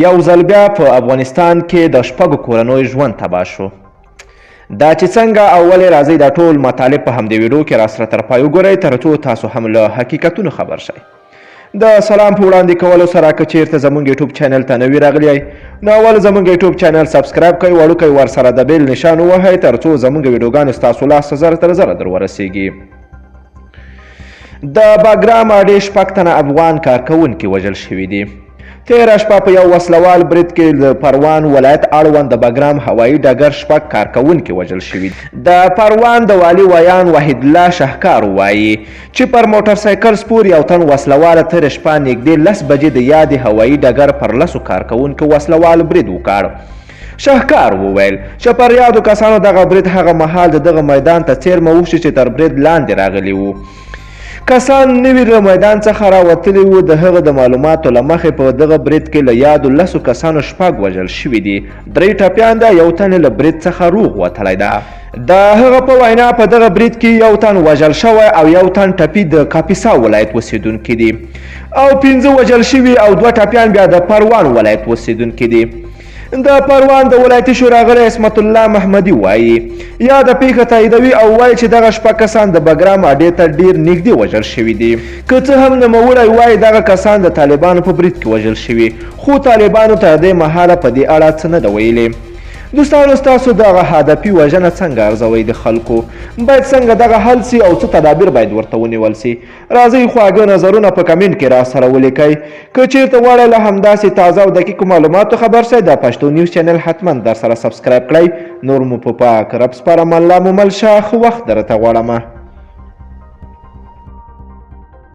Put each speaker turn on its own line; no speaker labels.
یو ځل بیا په افغانستان کې د شپږو کورنیو ژوند تباه شو. دا چې څنګه او ولې راځئ دا ټول مطالب په همدې ویډیو کې راسره تر پای وګورئ تر څو تاسو هم له حقیقتونو خبر شئ. د سلام په وړاندې کولو سره که چیرته زموږ یوټیوب چینل ته نوي راغلی یئ نو اول زموږ یوټیوب چینل سبسکرایب کړئ، وړوکی ورسره د بیل نشان ووهئ تر څو زموږ ویډیوګانې ستاسو لاسته زر تر زره در ورسیږي. د باګرام اډې شپږ تنه افغان کارکوونکي وژل شوي دي. تېره شپه په یو وسلوال برید کې د پروان ولایت اړوند د باګرام هوایي ډګر شپږ کارکوونکي وژل شوي دي. د پروان د والي ویان وحیدالله شهکار وایي چې پر موټرسایکل سپور یو تن وسلواله تېره شپه نږدې 10 بجې د یادې هوایي ډګر پر 10 کارکوونکو وسلوال برید وکړ. شهکار وویل چې پر یادو کسانو دغه برید هغه مهال د دغه میدان ته څیرمه وشي چې تر برید لاندې راغلي وو. کسان نوي له میدان څخه راوتلي وو. د هغه د معلوماتو له مخې په دغه برید کې له یادو 10 کسانو شپږ وژل شوي دي. 3 ټپیان ده، یو تن له برید څخه روغ وتلی ده. د هغه په وینا په دغه برید کې یو تن وژل شوی او یو تن ټپي د کاپیسا ولایت اوسیدونکي دي او 5 وژل شوي او 2 ټپیان بیا د پروان ولایت اوسیدونکي دي. د پروان د ولایتي شوراغلی عصمت الله محمدي وایي یاده پیښه تاییدوي او وایي چې دغه شپږ کسان د باګرام اډې ته ډیر نږدې وژل شوي دي. که څه هم نوموړی وایي دغه کسان د طالبانو په برید کې وژل شوي، خو طالبانو تر دې مهاله په دې اړه څه نه ده ویلي. دوستانو ستاسو دغه هدفي وژنه څنګه ارزوئ؟ د خلکو باید څنګه دغه حل سي او څه تدابیر باید ورته ونیول سي؟ راځئ خواږه نظرونه په کمنټ کې راسره ولیکئ. که چیرته غواړئ له همداسې تازه او دقیقو معلوماتو خبر شئ د پښتو نیوز چینل حتما در سره سبسکرایب کړئ. نور مو په پاک رب سپارم. الله مو مل شه. ښه وخت درته غواړم.